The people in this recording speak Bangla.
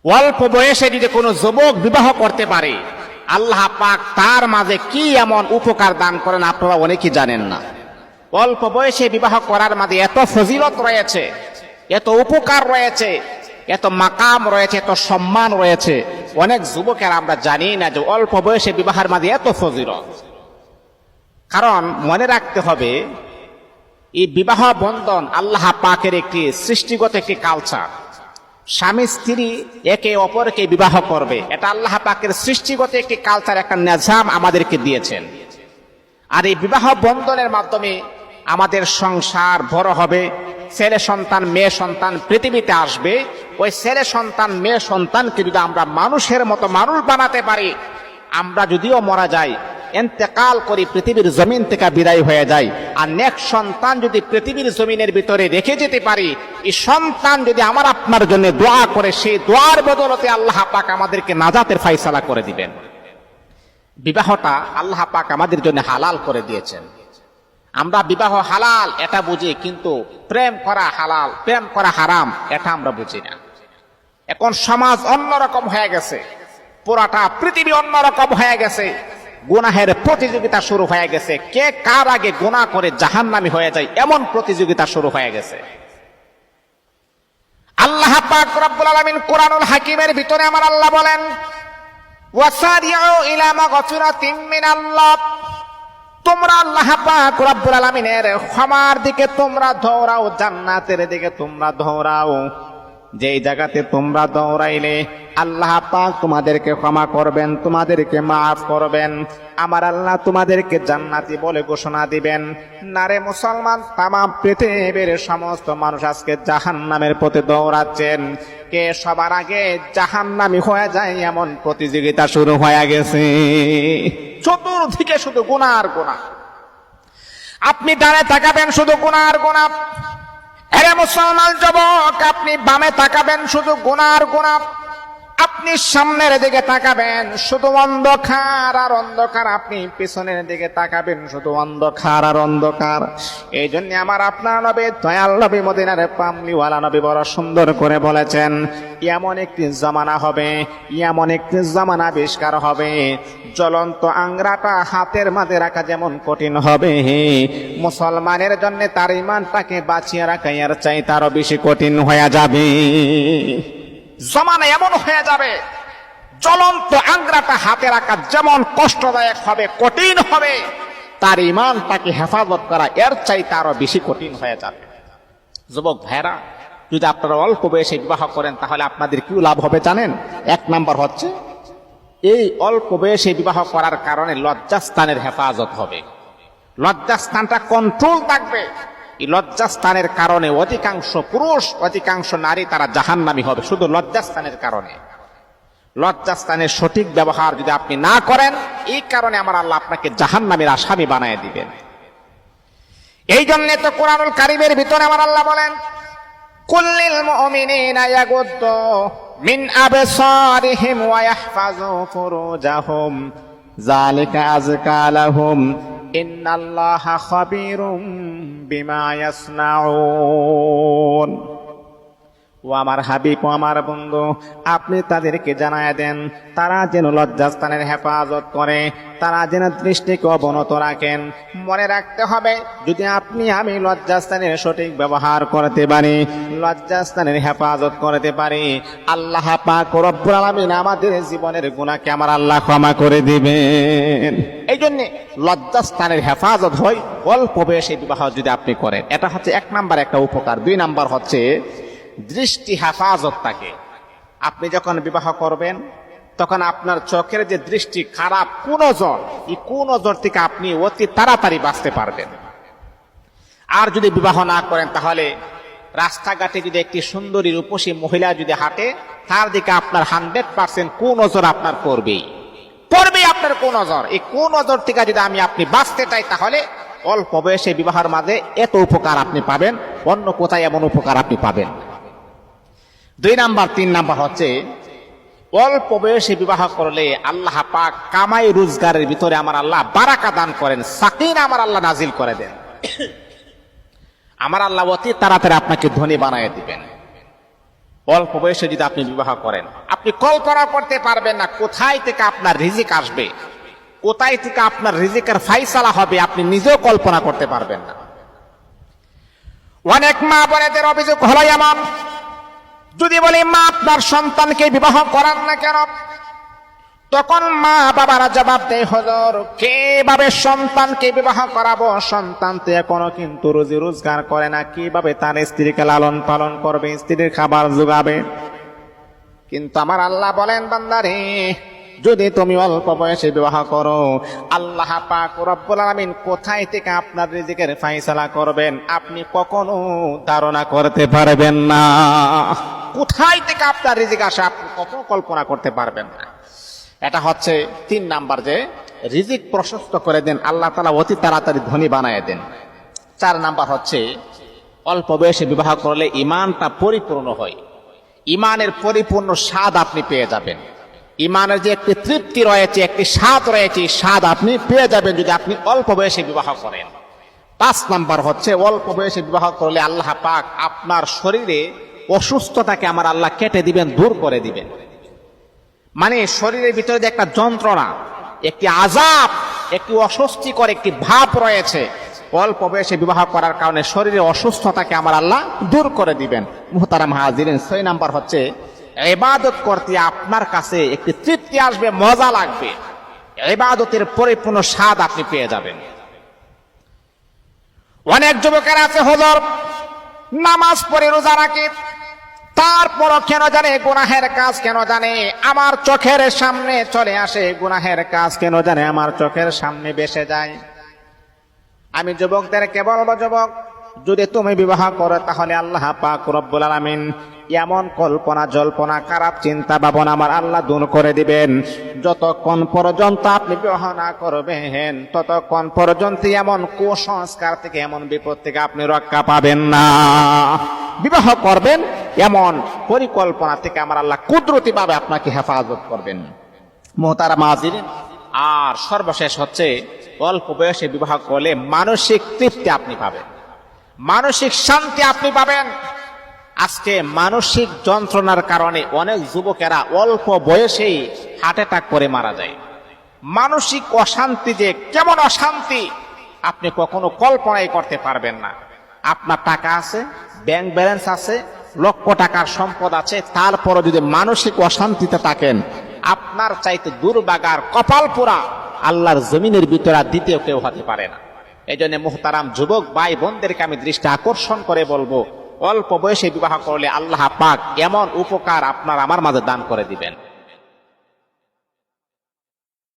অল্প বয়সে যদি কোনো যুবক বিবাহ করতে পারে, আল্লাহ পাক তার মাঝে কি এমন উপকার দান করেন আপনারা অনেকেই জানেন না। অল্প বয়সে বিবাহ করার মাঝে এত ফজিলত রয়েছে, এত উপকার রয়েছে, এত মাকাম রয়েছে, এত সম্মান রয়েছে, অনেক যুবকের আমরা জানি না যে অল্প বয়সে বিবাহের মাঝে এত ফজিলত। কারণ মনে রাখতে হবে, এই বিবাহ বন্ধন আল্লাহ পাকের একটি সৃষ্টিগত একটি কালচার। স্বামী স্ত্রী একে অপরকে বিবাহ করবে, এটা আল্লাহ পাকের সৃষ্টিগত একটি কালচার, একটা নিজাম আমাদেরকে দিয়েছেন। আর এই বিবাহ বন্ধনের মাধ্যমে আমাদের সংসার বড় হবে, ছেলে সন্তান মেয়ে সন্তান পৃথিবীতে আসবে। ওই ছেলে সন্তান মেয়ে সন্তানকে যদি আমরা মানুষের মতো মানুষ বানাতে পারি, আমরা যদিও মারা যাই, ইন্তেকাল করি, পৃথিবীর জমিন থেকে বিদায় হয়ে যায়, আর নেক্সট সন্তান যদি পৃথিবীর জমিনের ভিতরে রেখে যেতে পারি, এই সন্তান যদি আমার আপনার জন্য দোয়া করে, সেই দোয়ার বদলতে আল্লাহ পাক আমাদেরকে নাজাতের ফায়সালা করে দিবেন। বিবাহটা আল্লাহ পাক আমাদের জন্য হালাল করে দিয়েছেন। আমরা বিবাহ হালাল এটা বুঝি, কিন্তু প্রেম করা হালাল, প্রেম করা হারাম এটা আমরা বুঝি না। এখন সমাজ অন্যরকম হয়ে গেছে, পুরাটা পৃথিবী অন্যরকম হয়ে গেছে, গুনাহের প্রতিযোগিতা শুরু হয়ে গেছে, কে কার আগে গুনাহ করে জাহান্নামী হয়ে যায় এমন প্রতিযোগিতা শুরু হয়ে গেছে। আল্লাহ পাক রব্বুল আলামিন কোরআনুল হাকিমের ভিতরে আমার আল্লাহ বলেন, ওয়াসারিউ ইলা মাগফিরাতিন মিনাল্লাহ, তোমরা আল্লাহ পাক রব্বুল আলামিনের ক্ষমার দিকে তোমরা দৌড়াও, জান্নাতের দিকে তোমরা দৌড়াও। যেই জায়গাতে তোমরা দৌড়াইলে আল্লাহ পাক তোমাদেরকে ক্ষমা করবেন, তোমাদেরকে মাফ করবেন। আমার আল্লাহ তোমাদেরকে জান্নাতি বলে ঘোষণা দিবেন। নারে মুসলমান, তামাম পৃথিবীর সমস্ত মানুষ আজকে জাহান্নামের পথে দৌড়াচ্ছেন। কে সবার আগে জাহান্নামী হয়ে যায় এমন প্রতিযোগিতা শুরু হয়ে গেছে। চতুর্দিকে শুধু গুনাহ আর গুনাহ। আপনি ডানে তাকাবেন শুধু গুনাহ আর গুনাহ। আরে মুসলমান যুবক, আপনি বামে তাকাবেন শুধু গুনাহ আর গুনাহ। আপনি সামনের দিকে তাকাবেন শুধু অন্ধকার আর অন্ধকার, আপনি পিছনের দিকে তাকাবেন শুধু অন্ধকার আর অন্ধকার। এই জন্য আমার আপনার নবী, দয়াল নবী, মদিনার পামলিওয়ালা নবী বড় সুন্দর করে বলেছেন, এমন একটি জামানা হবে, এমন একটি জামানা আবিষ্কার হবে, জ্বলন্ত আংরাটা হাতের মাঝে রাখা যেমন কঠিন হবে, মুসলমানের জন্য তার ইমানটাকে বাঁচিয়ে রাখা এর চাইতে আরো বেশি কঠিন হয়ে যাবে। জমানা এমন হয়ে যাবে, জ্বলন্ত আংরাটা হাতে রাখা যেমন কষ্টদায়ক হবে, কঠিন হবে, তার ইমানটাকে হেফাজত করা এর চাইতে আরো বেশি কঠিন হয়ে যাবে। যুবক ভাইরা, যদি আপনারা অল্প বয়সে বিবাহ করেন তাহলে আপনাদের কি লাভ হবে জানেন? এক নাম্বার হচ্ছে, এই অল্প বয়সে বিবাহ করার কারণে লজ্জাস্থানের হেফাজত হবে, লজ্জাস্থানটা কন্ট্রোল থাকবে। এই লজ্জাস্থানের কারণে অধিকাংশ পুরুষ, অধিকাংশ নারী তারা জাহান্নামী হবে শুধু লজ্জাস্থানের কারণে। লজ্জাস্থানের সঠিক ব্যবহার যদি আপনি না করেন, এই কারণে আমার আল্লাহ আপনাকে জাহান্নামের আসামি বানায় দিবেন। এই জন্য তো কোরআনুল কারীমের ভিতরে আমার আল্লাহ বলেন, কুল্লিল মুমিনিনা ইয়াগুদ্দু মিন আবসারিহিম ওয়া ইয়াহফাযু ফুরুজাহুম যালিকা আযকা লাহুম ইন্নাল্লাহা খাবীরুম বিমা ইয়াসনাউন। ও আমার হাবিব, ও আমার বন্ধু, আপনি তাদেরকে জানায় দেন তারা যেন লজ্জাস্থানের হেফাজত করে, তারা যেন দৃষ্টিকে অবনত রাখেন। মনে রাখতে হবে, যদি আপনি আমি লজ্জাস্থানের সঠিক ব্যবহার করতে পারি, লজ্জাস্থানের হেফাজত করতে পারি, আল্লাহ পাক রব্বুল আলামিন আমাদের জীবনের গুনাহকে আমার আল্লাহ ক্ষমা করে দিবেন। এই জন্য লজ্জাস্থানের হেফাজত হয় অল্প বয়সে বিবাহ যদি আপনি করেন, এটা হচ্ছে এক নাম্বার একটা উপকার। দুই নাম্বার হচ্ছে দৃষ্টি হেফাজত থাকে। আপনি যখন বিবাহ করবেন তখন আপনার চোখের যে দৃষ্টি খারাপ কুনজর, এই কুনজর থেকে আপনি অতি তাড়াতাড়ি বাঁচতে পারবেন। আর যদি বিবাহ না করেন তাহলে রাস্তাঘাটে যদি একটি সুন্দরী রূপসী মহিলা যদি হাঁটে, তার দিকে আপনার 100% কুনজর আপনার পড়বেই আপনার কুনজর। এই কুনজর থেকে যদি আপনি বাঁচতে চাই তাহলে অল্প বয়সে বিবাহের মাঝে এত উপকার আপনি পাবেন, অন্য কোথায় এমন উপকার আপনি পাবেন। দুই নাম্বার, তিন নাম্বার হচ্ছে অল্প বয়সে বিবাহ করলে আল্লাহ পাক কামাই রোজগারের ভিতরে আমার আল্লাহ বারাকা দান করেন, সাকিনা আমার আল্লাহ নাজিল করে দেন। আমার আল্লাহ অতি তাড়াতাড়ি আপনাকে ধনী বানায় দিবেন। অল্প বয়সে যদি আপনি বিবাহ করেন, আপনি কল্পনা করতে পারবেন না কোথায় থেকে আপনার রিজিক আসবে, কোথায় থেকে আপনার রিজিকের ফাইসালা হবে, আপনি নিজেও কল্পনা করতে পারবেন না। অনেক মা বোনেদের অভিযোগ হলো এমন, যদি বলি মা আপনার সন্তানকে বিবাহ করান না কেন, তখন মা বাবারা জবাব দেয়, হুজুর কিভাবে সন্তানকে বিবাহ করাবো, সন্তান তো এখনো কিন্তু রুজি রোজগার করে না, কিভাবে তার স্ত্রীকে লালন পালন করবে, স্ত্রীর খাবার যোগাবে। কিন্তু আমার আল্লাহ বলেন, বান্দারে যদি তুমি অল্প বয়সে বিবাহ করো, আল্লাহ পাক রব্বুল আলামিন কোথায় থেকে আপনার রিজিকের ফায়সালা করবেন আপনি কখনো ধারণা করতে পারবেন না। কোথায় থেকে আপনার রিজিক আসে আপনি কখনো কল্পনা করতে পারবেন না। এটা হচ্ছে 3 নাম্বার, যে রিজিক প্রশস্ত করে দেন আল্লাহ তাআলা, অতি তাড়াতাড়ি ধনী বানায় দেন। 4 নাম্বার হচ্ছে অল্প বয়সে বিবাহ করলে ঈমানটা পরিপূর্ণ হয়, ঈমানের পরিপূর্ণ স্বাদ আপনি পেয়ে যাবেন। ঈমানের যে একটি তৃপ্তি রয়েছে, একটি স্বাদ রয়েছে, স্বাদ আপনি পেয়ে যাবেন যদি আপনি অল্প বয়সে বিবাহ করেন। 5 নাম্বার হচ্ছে অল্প বয়সে বিবাহ করলে আল্লাহ পাক আপনার শরীরে অসুস্থতাকে আমার আল্লাহ কেটে দিবেন, দূর করে দিবেন। মানে শরীরের ভিতরে যে একটা যন্ত্রণা, একটি আযাব, একটি অস্বস্তিকর একটি ভাব রয়েছে, অল্প বয়সে বিবাহ করার কারণে শরীরের অসুস্থতাকে আমার আল্লাহ দূর করে দিবেন। মুহতারাম হাজিরিন, 6 নাম্বার হচ্ছে ইবাদত করতে আপনার কাছে একটি তৃপ্তি আসবে, মজা লাগবে, ইবাদতের পরিপূর্ণ স্বাদ আপনি পেয়ে যাবেন। অনেক যুবকের আছে, হুজুর নামাজ পড়ে রোজা রাখে, তারপরও কেন জানে গুনাহের কাজ, কেন জানে আমার চোখের সামনে চলে আসে, গুনাহের কাজ কেন জানে আমার চোখের সামনে ভেসে যায়। আমি যুবকদেরকে বলবো, যুবক যদি তুমি বিবাহ করো তাহলে আল্লাহ পাক রব্বুল আলামিন এমন কল্পনা জল্পনা খারাপ চিন্তা ভাবনা আমার আল্লাহ দূর করে দিবেন। যতক্ষণ পর্যন্ত আপনি বিবাহ না করবেন ততক্ষণ পর্যন্ত এমন কুসংস্কার থেকে, এমন বিপদ থেকে আপনি রক্ষা পাবেন না। বিবাহ করবেন এমন পরিকল্পনা থেকে আমার আল্লাহ কুদরতি ভাবে আপনাকে হেফাজত করবেন। মুহতারাম হাজিরিন, আর সর্বশেষ হচ্ছে অল্প বয়সে বিবাহ করলে মানসিক তৃপ্তি আপনি পাবেন, মানসিক শান্তি আপনি পাবেন। আজকে মানসিক যন্ত্রণার কারণে অনেক যুবকেরা অল্প বয়সেই হার্ট অ্যাটাক করে মারা যায়। মানসিক অশান্তি যে কেমন অশান্তি আপনি কখনো কল্পনাই করতে পারবেন না। আপনার টাকা আছে, ব্যাংক ব্যালেন্স আছে, লক্ষ টাকার সম্পদ আছে, তারপরও যদি মানসিক অশান্তিতে থাকেন, আপনার চাইতে দুর্ভাগার কপাল পোড়া আল্লাহর জমিনের ভিতরে দ্বিতীয় কেউ হতে পারে না। এই জন্য মুহতারাম যুবক ভাই বোনদেরকে আমি দৃষ্টি আকর্ষণ করে বলবো, অল্প বয়সে বিবাহ করলে আল্লাহ পাক এমন উপকার আপনার আমার মাঝে দান করে দিবেন।